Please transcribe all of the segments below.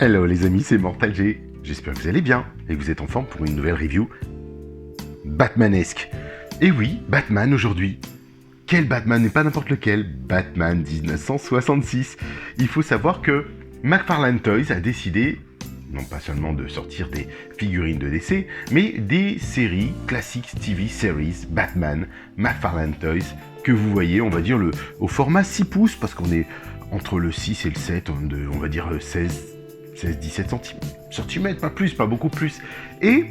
Hello les amis, c'est Mortal G. J'espère que vous allez bien et que vous êtes en forme pour une nouvelle review Batmanesque. Et oui, Batman aujourd'hui. Quel Batman, mais pas n'importe lequel, Batman 1966. Il faut savoir que McFarlane Toys a décidé, non pas seulement de sortir des figurines de DC, mais des séries classiques TV series Batman, McFarlane Toys, que vous voyez, on va dire, au format 6 pouces, parce qu'on est entre le 6 et le 7, on va dire 16-17 cm, pas plus, pas beaucoup plus. Et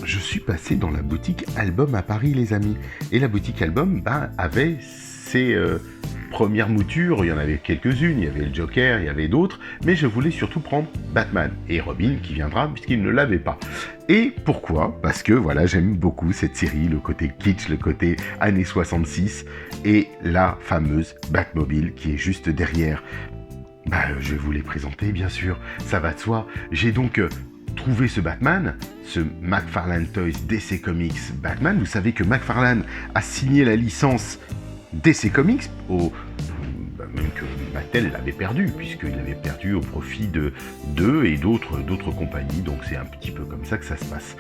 je suis passé dans la boutique Album à Paris, les amis. Et la boutique Album avait ses premières moutures. Il y en avait quelques-unes, il y avait le Joker, il y avait d'autres. Mais je voulais surtout prendre Batman et Robin qui viendra puisqu'il ne l'avait pas. Et pourquoi ? Parce que voilà, j'aime beaucoup cette série, le côté kitsch, le côté années 66 et la fameuse Batmobile qui est juste derrière. Je vais vous les présenter, bien sûr, ça va de soi. J'ai donc trouvé ce Batman, ce McFarlane Toys DC Comics Batman. Vous savez que McFarlane a signé la licence DC Comics, même que Mattel l'avait perdu, puisqu'il l'avait perdu au profit d'eux et d'autres compagnies. Donc c'est un petit peu comme ça que ça se passe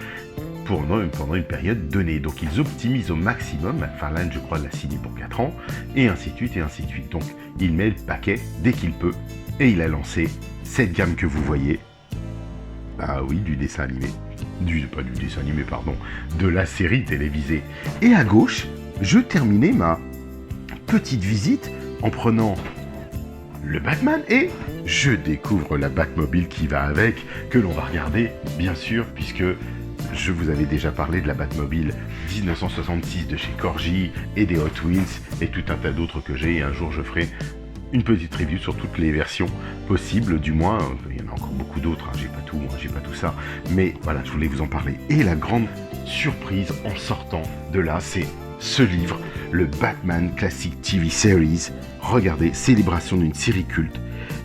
pendant une période donnée. Donc ils optimisent au maximum. McFarlane, je crois, l'a signé pour 4 ans, et ainsi de suite, et ainsi de suite. Donc il met le paquet dès qu'il peut, et il a lancé cette gamme que vous voyez. Ah oui, du dessin animé. De la série télévisée. Et à gauche, je terminais ma petite visite en prenant le Batman et je découvre la Batmobile qui va avec, que l'on va regarder, bien sûr, puisque je vous avais déjà parlé de la Batmobile 1966 de chez Corgi et des Hot Wheels et tout un tas d'autres que j'ai, et un jour je ferai une petite review sur toutes les versions possibles, du moins, il y en a encore beaucoup d'autres, j'ai pas tout ça, mais voilà, je voulais vous en parler. Et la grande surprise en sortant de là, c'est ce livre, le Batman Classic TV Series. Regardez, célébration d'une série culte,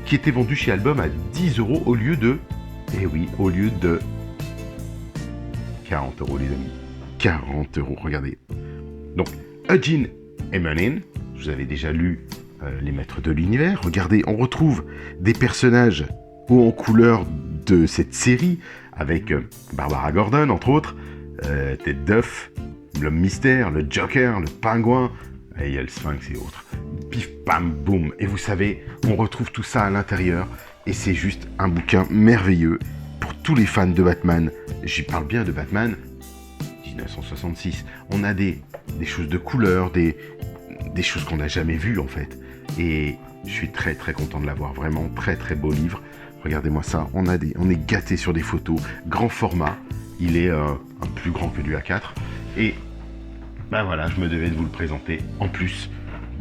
qui était vendue chez Album à 10€ au lieu de 40€ les amis. 40€, regardez. Donc, Eugene Emmeline, je vous avais déjà lu Les Maîtres de l'Univers. Regardez, on retrouve des personnages haut en couleur de cette série, avec Barbara Gordon, entre autres, Ted Duff, l'Homme Mystère, le Joker, le Pingouin, et il y a le Sphinx et autres. Pif, pam, boum. Et vous savez, on retrouve tout ça à l'intérieur, et c'est juste un bouquin merveilleux pour tous les fans de Batman. J'y parle bien de Batman 1966. On a des choses de couleur, des choses qu'on n'a jamais vues en fait. Et je suis très très content de l'avoir. Vraiment très très beau livre. Regardez-moi ça. On est gâté sur des photos. Grand format. Il est un plus grand que du A4. Et voilà, je me devais de vous le présenter en plus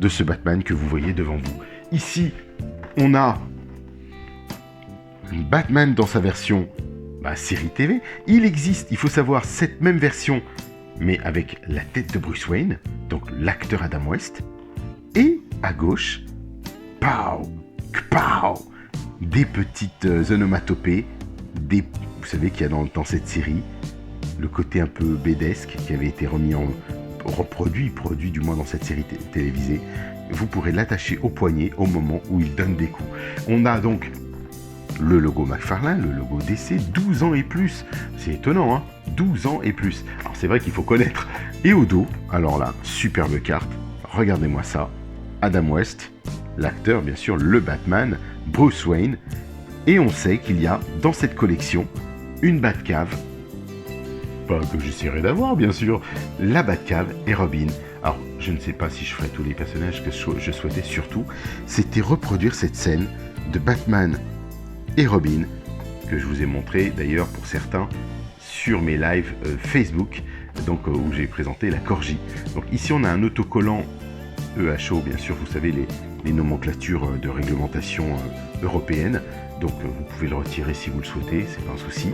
de ce Batman que vous voyez devant vous. Ici, on a Batman dans sa version série TV. Il existe, il faut savoir, cette même version, mais avec la tête de Bruce Wayne, donc l'acteur Adam West. Et à gauche, des petites onomatopées, vous savez qu'il y a dans cette série le côté un peu bédesque qui avait été produit du moins dans cette série télévisée. Vous pourrez l'attacher au poignet au moment où il donne des coups. On a donc le logo McFarlane, le logo DC, 12 ans et plus. C'est étonnant, hein, 12 ans et plus. Alors c'est vrai qu'il faut connaître. Et au dos, alors là, superbe carte. Regardez-moi ça. Adam West, l'acteur, bien sûr, le Batman, Bruce Wayne. Et on sait qu'il y a dans cette collection une Batcave. Pas que j'essaierai d'avoir, bien sûr. La Batcave et Robin. Alors, je ne sais pas si je ferai tous les personnages que je souhaitais surtout. C'était reproduire cette scène de Batman et Robin, que je vous ai montré d'ailleurs pour certains sur mes lives Facebook, donc où j'ai présenté la Corgi. Donc ici on a un autocollant EHO, bien sûr, vous savez les nomenclatures de réglementation européenne, donc vous pouvez le retirer si vous le souhaitez, c'est pas un souci.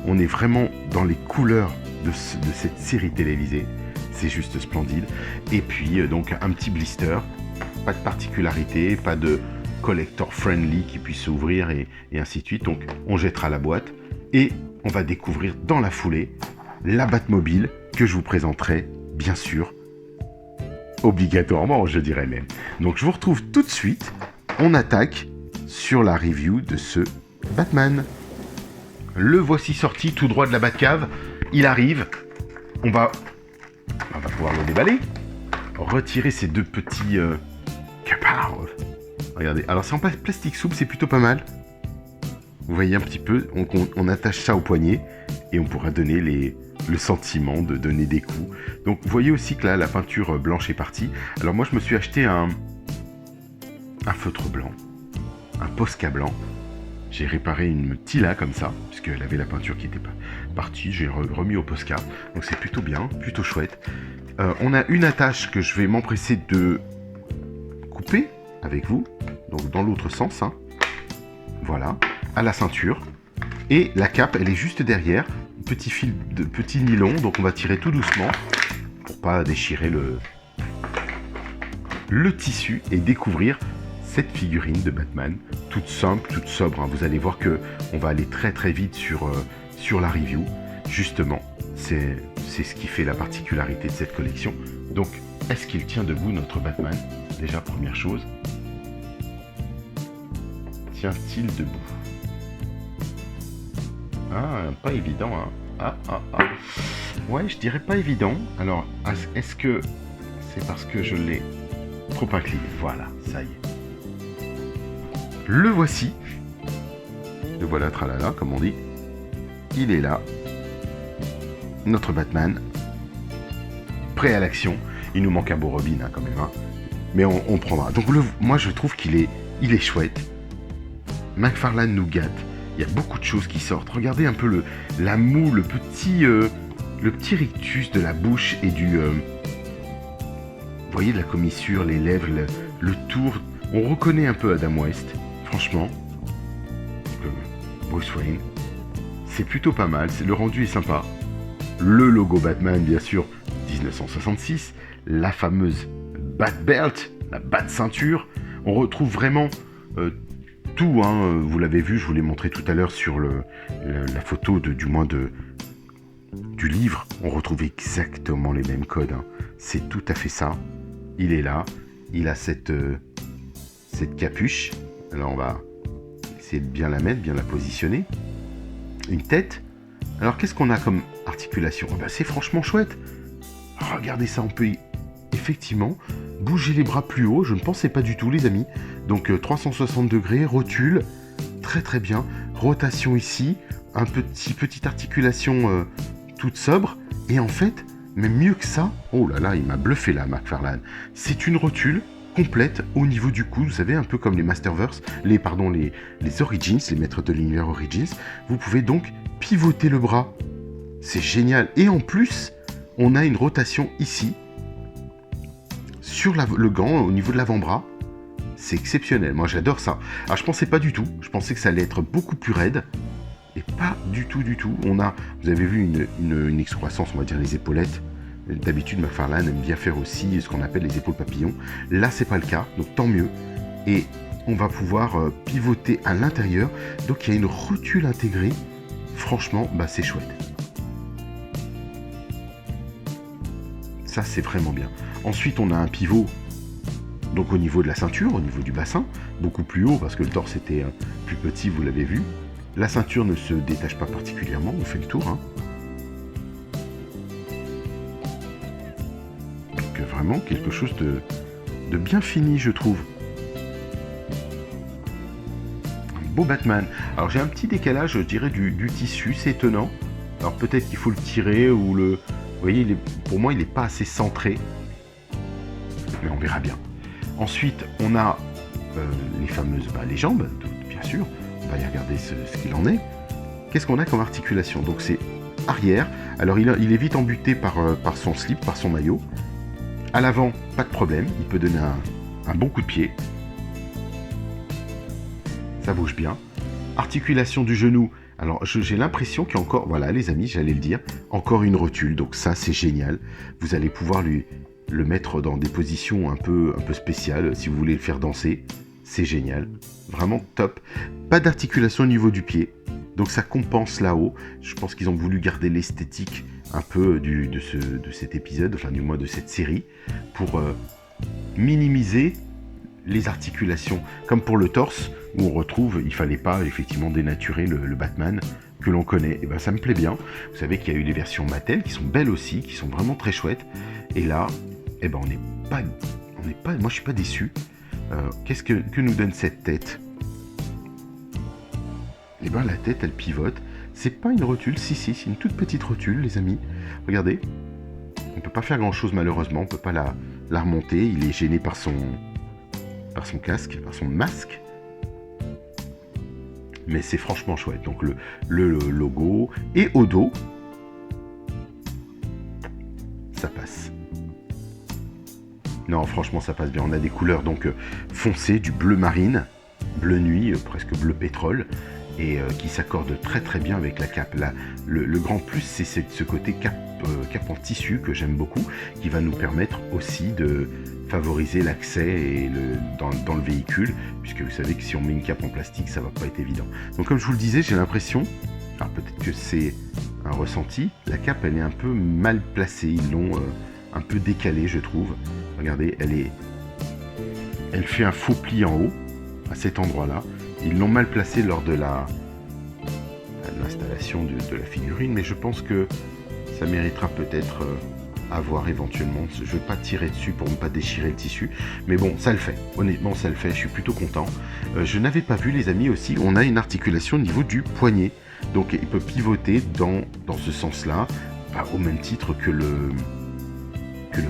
On est vraiment dans les couleurs de cette série télévisée, c'est juste splendide. Et puis donc un petit blister, pas de particularité, pas de collector friendly qui puisse s'ouvrir et ainsi de suite. Donc on jettera la boîte et on va découvrir dans la foulée la Batmobile que je vous présenterai, bien sûr, obligatoirement, je dirais même. Donc je vous retrouve tout de suite. On attaque sur la review de ce Batman. Le voici sorti tout droit de la Batcave. Il arrive. On va pouvoir le déballer. Retirer ces deux petits... capards. Regardez. Alors c'est en plastique souple, c'est plutôt pas mal. Vous voyez un petit peu, on attache ça au poignet et on pourra donner le sentiment de donner des coups. Donc vous voyez aussi que là, la peinture blanche est partie. Alors moi, je me suis acheté un feutre blanc, un Posca blanc. J'ai réparé une Tila comme ça, puisqu'elle avait la peinture qui était pas partie. J'ai remis au Posca. Donc c'est plutôt bien, plutôt chouette. On a une attache que je vais m'empresser de couper avec vous. Donc dans l'autre sens, hein. Voilà, à la ceinture. Et la cape, elle est juste derrière. Petit fil de petit nylon, donc on va tirer tout doucement pour pas déchirer le tissu et découvrir cette figurine de Batman, toute simple, toute sobre. Hein. Vous allez voir que on va aller très très vite sur la review. Justement, c'est ce qui fait la particularité de cette collection. Donc, est-ce qu'il tient debout notre Batman? Déjà, première chose. Tient-il debout? Ah, pas évident, hein. Ouais, je dirais pas évident. Alors, est-ce que c'est parce que je l'ai trop incliné? Voilà, ça y est. Le voici. Le voilà, tralala, comme on dit. Il est là. Notre Batman. Prêt à l'action. Il nous manque un beau Robin, hein, quand même. Hein. Mais on prendra. Donc, moi, je trouve qu'il est chouette. McFarlane nous gâte. Il y a beaucoup de choses qui sortent. Regardez un peu la moue, le petit rictus de la bouche et du... vous voyez, de la commissure, les lèvres, le tour. On reconnaît un peu Adam West, franchement. Bruce Wayne. C'est plutôt pas mal. Le rendu est sympa. Le logo Batman, bien sûr, 1966. La fameuse Bat Belt, la Bat Ceinture. On retrouve vraiment... tout, hein, vous l'avez vu, je vous l'ai montré tout à l'heure sur la photo du livre. On retrouve exactement les mêmes codes. Hein. C'est tout à fait ça. Il est là. Il a cette capuche. Alors on va essayer de bien la mettre, bien la positionner. Une tête. Alors qu'est-ce qu'on a comme articulation? Ben, c'est franchement chouette. Regardez ça, on peut effectivement bouger les bras plus haut. Je ne pensais pas du tout, les amis. Donc 360 degrés, rotule, très très bien. Rotation ici, petite articulation toute sobre. Et en fait, même mieux que ça, oh là là, il m'a bluffé là, McFarlane. C'est une rotule complète au niveau du cou. Vous savez, un peu comme les Masterverse, les Origins, les maîtres de l'univers Origins. Vous pouvez donc pivoter le bras. C'est génial. Et en plus, on a une rotation ici, sur le gant, au niveau de l'avant-bras. C'est exceptionnel, moi j'adore ça. Alors je pensais pas du tout, je pensais que ça allait être beaucoup plus raide. Et pas du tout. Vous avez vu une excroissance, on va dire les épaulettes. D'habitude McFarlane aime bien faire aussi ce qu'on appelle les épaules papillons. Là c'est pas le cas, donc tant mieux. Et on va pouvoir pivoter à l'intérieur. Donc il y a une rotule intégrée. Franchement, bah c'est chouette. Ça c'est vraiment bien. Ensuite on a un pivot. Donc au niveau de la ceinture, au niveau du bassin, beaucoup plus haut parce que le torse était plus petit, vous l'avez vu. La ceinture ne se détache pas particulièrement, on fait le tour. Hein. Donc vraiment quelque chose de bien fini, je trouve. Un beau Batman. Alors j'ai un petit décalage, je dirais, du tissu, c'est étonnant. Alors peut-être qu'il faut le tirer ou le... Vous voyez, pour moi, il n'est pas assez centré. Mais on verra bien. Ensuite, on a les fameuses les jambes, bien sûr. On va y regarder ce qu'il en est. Qu'est-ce qu'on a comme articulation? Donc c'est arrière. Alors il est vite embuté par son slip, par son maillot. À l'avant, pas de problème. Il peut donner un bon coup de pied. Ça bouge bien. Articulation du genou. Alors j'ai l'impression qu'il y a encore, voilà les amis, j'allais le dire, encore une rotule. Donc ça c'est génial. Vous allez pouvoir le mettre dans des positions un peu spéciales si vous voulez le faire danser. C'est génial, vraiment top. Pas d'articulation au niveau du pied, donc ça compense là-haut. Je pense qu'ils ont voulu garder l'esthétique un peu de cet épisode, enfin du moins de cette série, pour minimiser les articulations. Comme pour le torse, où on retrouve, il fallait pas effectivement dénaturer le Batman que l'on connaît. Et ben ça me plaît bien. Vous savez qu'il y a eu les versions Mattel qui sont belles aussi, qui sont vraiment très chouettes. Et là, eh ben moi je suis pas déçu. Qu'est-ce que nous donne cette tête? Eh ben la tête elle pivote. C'est pas une rotule, si c'est une toute petite rotule les amis. Regardez. On peut pas faire grand chose malheureusement, on peut pas la remonter. Il est gêné par son casque, par son masque. Mais c'est franchement chouette. Donc le logo et au dos, ça passe. Non, franchement, ça passe bien. On a des couleurs donc foncées, du bleu marine, bleu nuit, presque bleu pétrole, et qui s'accordent très très bien avec la cape. Là, le grand plus, c'est ce côté cape en tissu que j'aime beaucoup, qui va nous permettre aussi de favoriser l'accès dans le véhicule, puisque vous savez que si on met une cape en plastique, ça va pas être évident. Donc comme je vous le disais, j'ai l'impression, alors peut-être que c'est un ressenti, la cape elle est un peu mal placée, ils l'ont un peu décalée je trouve. Regardez, elle fait un faux pli en haut, à cet endroit-là. Ils l'ont mal placée lors de l'installation de la figurine, mais je pense que ça méritera peut-être à voir éventuellement. Je ne vais pas tirer dessus pour ne pas déchirer le tissu, mais bon, ça le fait. Honnêtement, ça le fait. Je suis plutôt content. Je n'avais pas vu, les amis, aussi, on a une articulation au niveau du poignet. Donc, il peut pivoter dans ce sens-là, au même titre que le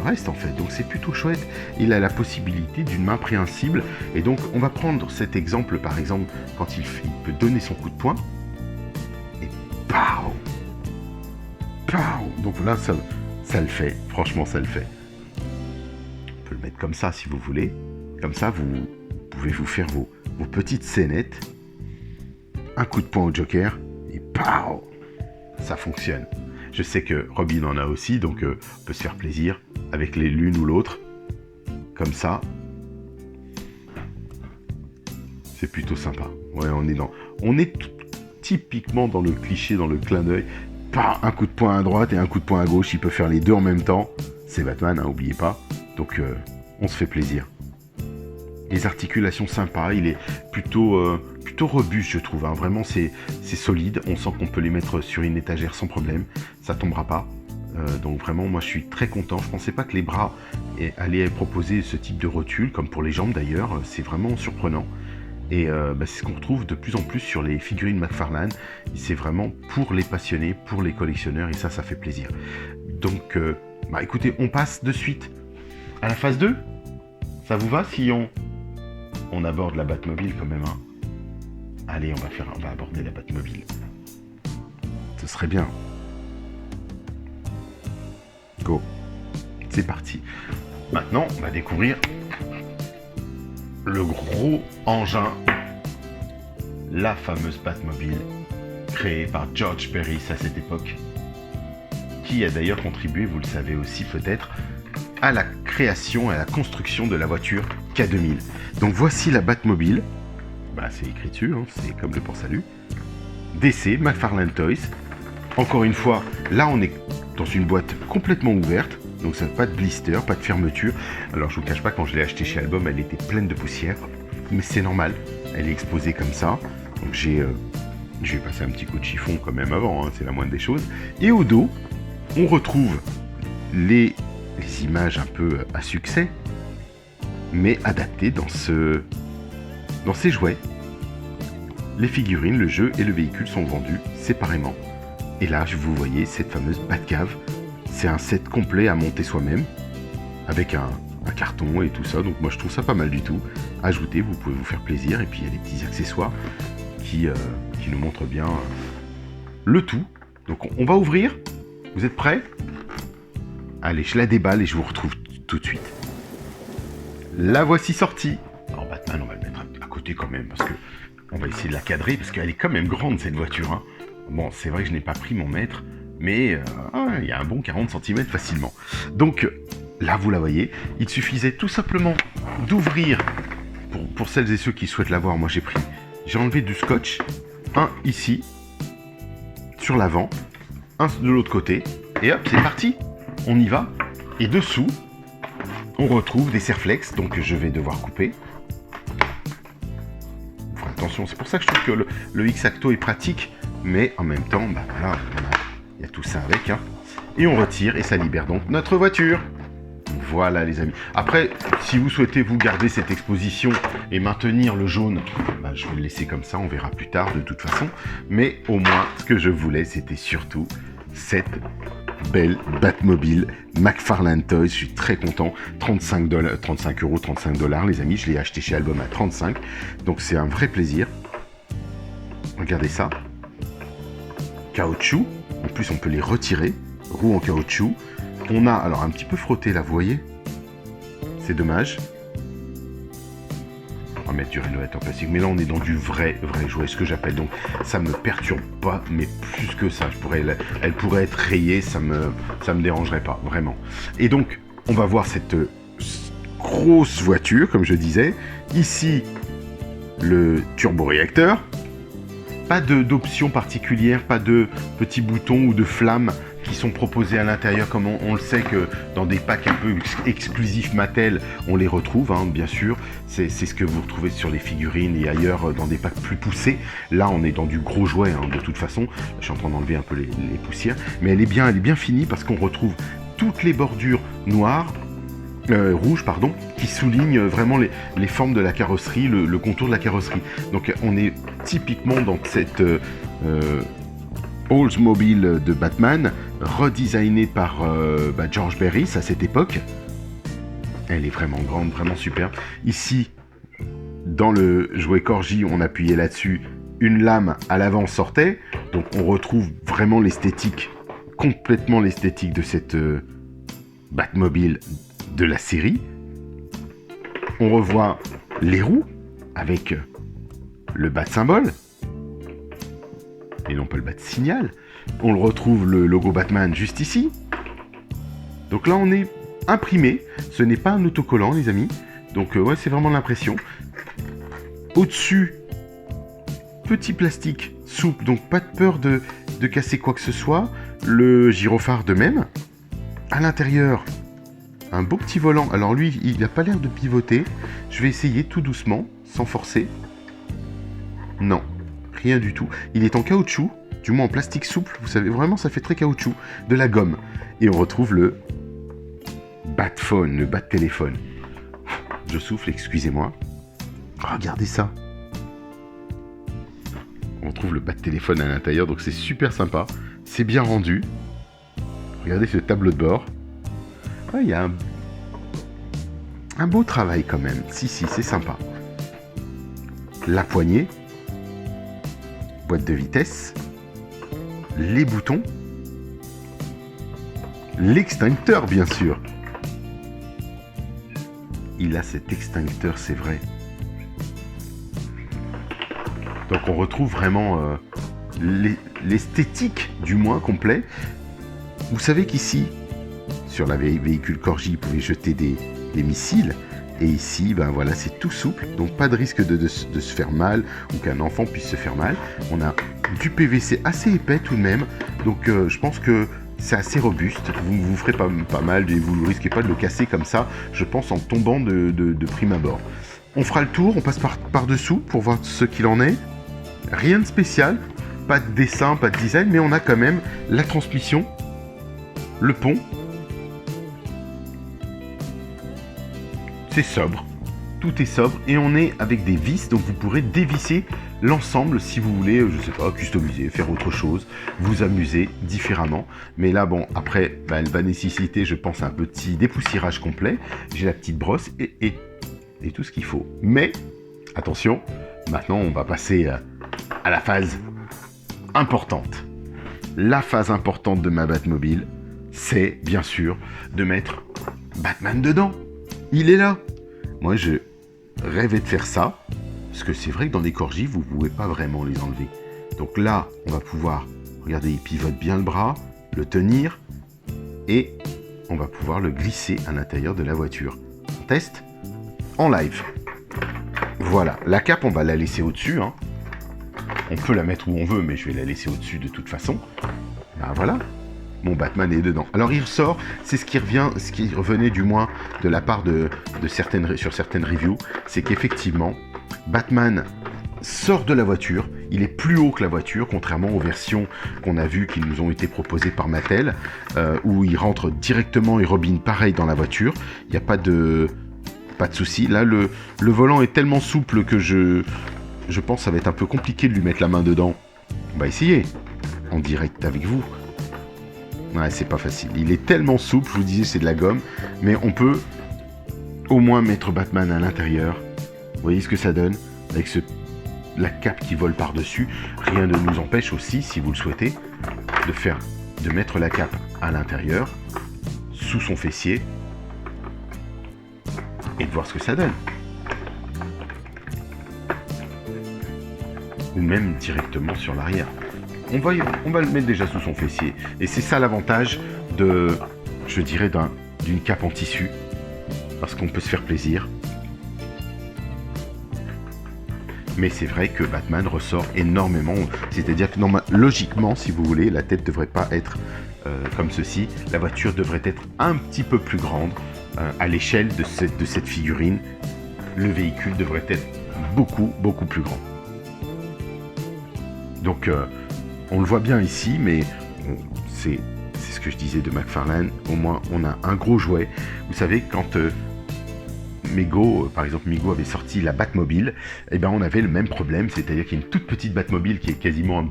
reste, en fait. Donc, c'est plutôt chouette. Il a la possibilité d'une main préhensible. Et donc, on va prendre cet exemple, par exemple, quand il peut donner son coup de poing. Et pow! Donc là, ça le fait. Franchement, ça le fait. On peut le mettre comme ça, si vous voulez. Comme ça, vous pouvez vous faire vos petites scénettes. Un coup de poing au Joker. Et pow! Ça fonctionne. Je sais que Robin en a aussi, donc on peut se faire plaisir avec l'une ou l'autre. Comme ça. C'est plutôt sympa. Ouais, on est typiquement dans le cliché, dans le clin d'œil. Un coup de poing à droite et un coup de poing à gauche, il peut faire les deux en même temps. C'est Batman, hein, n'oubliez pas. Donc on se fait plaisir. Les articulations sympas, il est plutôt robuste je trouve. Hein. Vraiment c'est solide, on sent qu'on peut les mettre sur une étagère sans problème. Ça tombera pas. Donc vraiment moi je suis très content. Je pensais pas que les bras allaient proposer ce type de rotule, comme pour les jambes d'ailleurs. C'est vraiment surprenant. Et c'est ce qu'on retrouve de plus en plus sur les figurines McFarlane. C'est vraiment pour les passionnés, pour les collectionneurs, et ça fait plaisir. Donc, écoutez, on passe de suite à la phase 2. Ça vous va si on aborde la Batmobile quand même, hein? Allez, on va aborder la Batmobile. Ce serait bien. Go. C'est parti. Maintenant, on va découvrir le gros engin, la fameuse Batmobile créée par George Pérez à cette époque, qui a d'ailleurs contribué, vous le savez aussi peut-être, à la création et à la construction de la voiture K2000. Donc voici la Batmobile, c'est écrit dessus, hein, c'est comme le port-salut, DC, McFarlane Toys. Encore une fois, là on est dans une boîte complètement ouverte, donc ça n'a pas de blister, pas de fermeture. Alors je vous cache pas, quand je l'ai acheté chez Album, elle était pleine de poussière, mais c'est normal, elle est exposée comme ça. Donc je vais passer un petit coup de chiffon quand même avant, hein, c'est la moindre des choses. Et au dos, on retrouve les images un peu à succès, mais adaptées dans ces jouets. Les figurines, le jeu et le véhicule sont vendus séparément. Et là, vous voyez cette fameuse Batcave. C'est un set complet à monter soi-même, avec un carton et tout ça. Donc moi, je trouve ça pas mal du tout. Ajoutez, vous pouvez vous faire plaisir. Et puis, il y a des petits accessoires qui nous montrent bien le tout. Donc, on va ouvrir. Vous êtes prêts? Allez, je la déballe et je vous retrouve tout de suite. La voici sortie. Alors, Batman, on va le mettre à côté quand même, parce que on va essayer de la cadrer, parce qu'elle est quand même grande, cette voiture, hein. Bon, c'est vrai que je n'ai pas pris mon mètre, mais il y a un bon 40 cm facilement. Donc, là, vous la voyez, il suffisait tout simplement d'ouvrir, pour celles et ceux qui souhaitent la voir, moi j'ai enlevé du scotch, un ici, sur l'avant, un de l'autre côté, et hop, c'est parti, on y va. Et dessous, on retrouve des serflex, donc je vais devoir couper. Attention, c'est pour ça que je trouve que le X-Acto est pratique, mais en même temps, bah voilà, il y a tout ça avec, hein. Et on retire, et ça libère donc notre voiture. Voilà les amis. Après, si vous souhaitez vous garder cette exposition et maintenir le jaune, bah, je vais le laisser comme ça, on verra plus tard de toute façon. Mais au moins, ce que je voulais, c'était surtout cette belle Batmobile McFarlane Toys. Je suis très content. 35 €, 35 $ les amis. Je l'ai acheté chez Album à 35. Donc c'est un vrai plaisir. Regardez ça. Caoutchouc. En plus, on peut les retirer. Roues en caoutchouc. On a, alors un petit peu frotté là, vous voyez. C'est dommage. On va mettre du rénovateur plastique. Mais là, on est dans du vrai jouet, ce que j'appelle. Donc, ça me perturbe pas, mais plus que ça. Elle pourrait être rayée, ça me dérangerait pas, vraiment. Et donc, on va voir cette grosse voiture, comme je disais. Ici, le turboréacteur. Pas d'option particulière, pas de petits boutons ou de flammes qui sont proposés à l'intérieur, comme on le sait que dans des packs un peu exclusifs Mattel, on les retrouve, hein, bien sûr. C'est ce que vous retrouvez sur les figurines et ailleurs dans des packs plus poussés. Là, on est dans du gros jouet, hein, de toute façon. Je suis en train d'enlever un peu les poussières, mais elle est bien finie parce qu'on retrouve toutes les bordures noires, rouges, pardon, qui soulignent vraiment les formes de la carrosserie, le contour de la carrosserie. Donc, on est typiquement dans cette Oldsmobile de Batman, redesignée par George Barris à cette époque. Elle est vraiment grande, vraiment superbe. Ici, dans le jouet Corgi, on appuyait là-dessus, une lame à l'avant sortait, donc on retrouve vraiment l'esthétique, complètement l'esthétique de cette Batmobile de la série. On revoit les roues avec le bat symbole et non pas le bat signal. On le retrouve le logo Batman juste ici. Donc là on est imprimé, ce n'est pas un autocollant les amis. Donc ouais, c'est vraiment l'impression. Au-dessus, petit plastique souple, donc pas de peur de casser quoi que ce soit. Le gyrophare de même. À l'intérieur, un beau petit volant. Alors lui, il n'a pas l'air de pivoter. Je vais essayer tout doucement, sans forcer. Non, rien du tout. Il est en caoutchouc, du moins en plastique souple. Vous savez, vraiment, ça fait très caoutchouc. De la gomme. Et on retrouve le Batphone, le Bat-téléphone. Je souffle, excusez-moi. Regardez ça. On retrouve le Bat-téléphone à l'intérieur, donc c'est super sympa. C'est bien rendu. Regardez ce tableau de bord. Il y a un beau travail quand même. Si, c'est sympa. La poignée. Boîte de vitesse. Les boutons. L'extincteur, bien sûr. Il a cet extincteur, c'est vrai. Donc on retrouve vraiment l'esthétique du moins complet. Vous savez qu'ici, sur la véhicule Corgi, vous pouvez jeter des missiles. Et ici, ben voilà, c'est tout souple. Donc pas de risque de se faire mal ou qu'un enfant puisse se faire mal. On a du PVC assez épais tout de même. Donc je pense que c'est assez robuste. Vous ne vous ferez pas mal et vous ne risquez pas de le casser comme ça, je pense, en tombant de prime abord. On fera le tour, on passe par-dessous pour voir ce qu'il en est. Rien de spécial, pas de dessin, pas de design, mais on a quand même la transmission, le pont. C'est sobre, tout est sobre et on est avec des vis, donc vous pourrez dévisser l'ensemble si vous voulez, je sais pas, customiser, faire autre chose, vous amuser différemment. Mais là, bon, après, elle va nécessiter, je pense, un petit dépoussiérage complet. J'ai la petite brosse et tout ce qu'il faut. Mais, attention, maintenant on va passer à la phase importante. La phase importante de ma Batmobile, c'est bien sûr de mettre Batman dedans. Il est là. Moi, je rêvais de faire ça, parce que c'est vrai que dans les Corgis, vous ne pouvez pas vraiment les enlever. Donc là, on va pouvoir, regardez, il pivote bien le bras, le tenir, et on va pouvoir le glisser à l'intérieur de la voiture. On teste en live. Voilà, la cape, on va la laisser au-dessus. Hein. On peut la mettre où on veut, mais je vais la laisser au-dessus de toute façon. Ben voilà. Mon Batman est dedans. Alors il ressort, c'est ce qui revenait du moins de la part sur certaines reviews, c'est qu'effectivement, Batman sort de la voiture, il est plus haut que la voiture, contrairement aux versions qu'on a vues qui nous ont été proposées par Mattel, où il rentre directement et Robin pareil dans la voiture. Il n'y a pas de souci. Là, le volant est tellement souple que je pense que ça va être un peu compliqué de lui mettre la main dedans. On va essayer, en direct avec vous. Ouais, c'est pas facile. Il est tellement souple, je vous disais, c'est de la gomme, mais on peut au moins mettre Batman à l'intérieur. Vous voyez ce que ça donne avec la cape qui vole par-dessus. Rien ne nous empêche aussi, si vous le souhaitez, de mettre la cape à l'intérieur, sous son fessier, et de voir ce que ça donne. Ou même directement sur l'arrière. On va le mettre déjà sous son fessier. Et c'est ça l'avantage je dirais, d'une cape en tissu. Parce qu'on peut se faire plaisir. Mais c'est vrai que Batman ressort énormément. C'est-à-dire que logiquement, si vous voulez, la tête ne devrait pas être comme ceci. La voiture devrait être un petit peu plus grande à l'échelle de cette figurine. Le véhicule devrait être beaucoup, beaucoup plus grand. Donc, on le voit bien ici, mais c'est ce que je disais de McFarlane. Au moins, on a un gros jouet. Vous savez, quand par exemple, Mego avait sorti la Batmobile, et ben on avait le même problème, c'est-à-dire qu'il y a une toute petite Batmobile qui est quasiment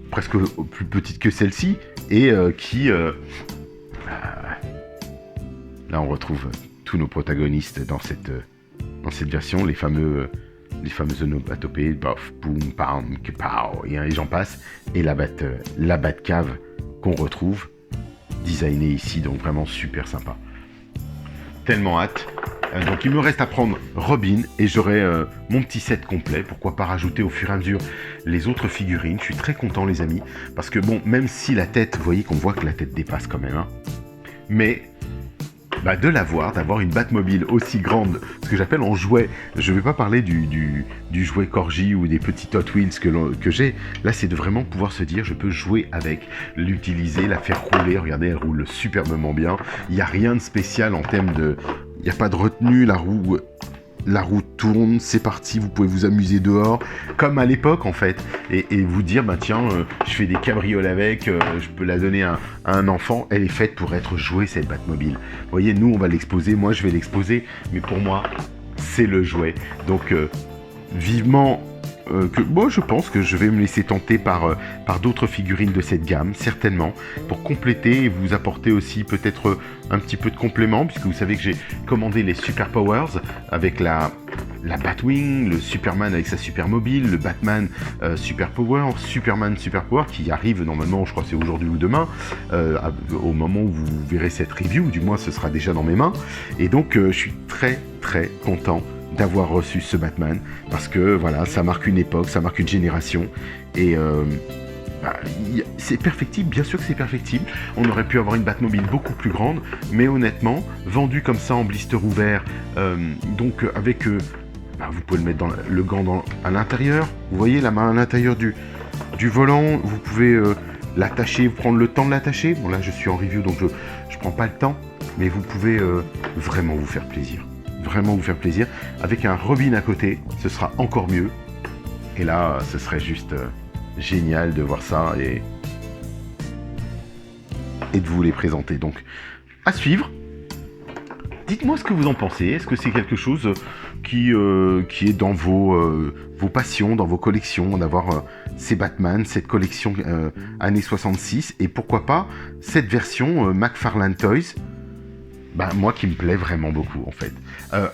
presque plus petite que celle-ci, et là on retrouve tous nos protagonistes dans cette version, les fameuses onomatopées, bof, boum, pam, pow, et j'en passe, et la Batcave qu'on retrouve, designée ici, donc vraiment super sympa. Tellement hâte. Donc il me reste à prendre Robin et j'aurai mon petit set complet. Pourquoi pas rajouter au fur et à mesure les autres figurines. Je suis très content les amis. Parce que bon, même si la tête, vous voyez qu'on voit que la tête dépasse quand même. Hein, mais d'avoir une Batmobile aussi grande, ce que j'appelle en jouet. Je ne vais pas parler du jouet Corgi ou des petits Hot Wheels que j'ai. Là, c'est de vraiment pouvoir se dire, je peux jouer avec, l'utiliser, la faire rouler. Regardez, elle roule superbement bien. Il n'y a rien de spécial en termes de... Il n'y a pas de retenue, la roue tourne, c'est parti, vous pouvez vous amuser dehors, comme à l'époque en fait, et vous dire, tiens, je fais des cabrioles avec, je peux la donner à un enfant, elle est faite pour être jouée cette Batmobile. Vous voyez, nous on va l'exposer, moi je vais l'exposer, mais pour moi, c'est le jouet. Donc, vivement... je pense que je vais me laisser tenter par d'autres figurines de cette gamme, certainement, pour compléter et vous apporter aussi peut-être un petit peu de complément, puisque vous savez que j'ai commandé les Super Powers avec la Batwing, le Superman avec sa Supermobile, le Batman Super Power, Superman Super Power, qui arrive normalement, je crois que c'est aujourd'hui ou demain, au moment où vous verrez cette review, du moins ce sera déjà dans mes mains, et donc je suis très très content d'avoir reçu ce Batman, parce que voilà, ça marque une époque, ça marque une génération, et c'est perfectible, bien sûr que c'est perfectible. On aurait pu avoir une Batmobile beaucoup plus grande, mais honnêtement, vendue comme ça en blister ouvert, donc avec, vous pouvez le mettre dans le gant à l'intérieur, vous voyez la main à l'intérieur du volant, vous pouvez l'attacher, prendre le temps de l'attacher. Bon là je suis en review donc je prends pas le temps, mais vous pouvez vraiment vous faire plaisir. Vraiment vous faire plaisir. Avec un Robin à côté, ce sera encore mieux. Et là, ce serait juste génial de voir ça et de vous les présenter. Donc, à suivre. Dites-moi ce que vous en pensez. Est-ce que c'est quelque chose qui est dans vos passions, dans vos collections, d'avoir ces Batman, cette collection années 66, et pourquoi pas cette version McFarlane Toys, moi qui me plaît vraiment beaucoup en fait.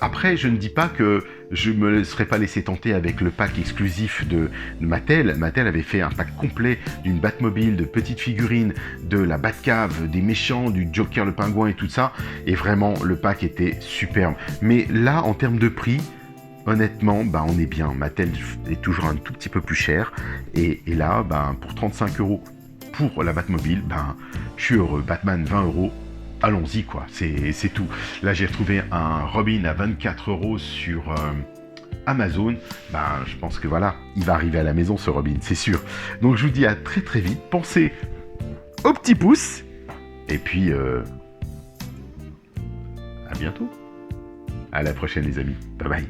Après, je ne dis pas que je me serais pas laissé tenter avec le pack exclusif de Mattel. Mattel avait fait un pack complet d'une Batmobile, de petites figurines, de la Batcave, des méchants, du Joker, le pingouin et tout ça. Et vraiment, le pack était superbe. Mais là, en termes de prix, honnêtement, on est bien. Mattel est toujours un tout petit peu plus cher. Et là, pour 35 € pour la Batmobile, je suis heureux. Batman, 20 €. Allons-y quoi, c'est tout. Là j'ai retrouvé un Robin à 24 € sur Amazon. Je pense que voilà, il va arriver à la maison ce Robin, c'est sûr. Donc je vous dis à très très vite. Pensez au petit pouce. Et puis à bientôt. À la prochaine les amis. Bye bye.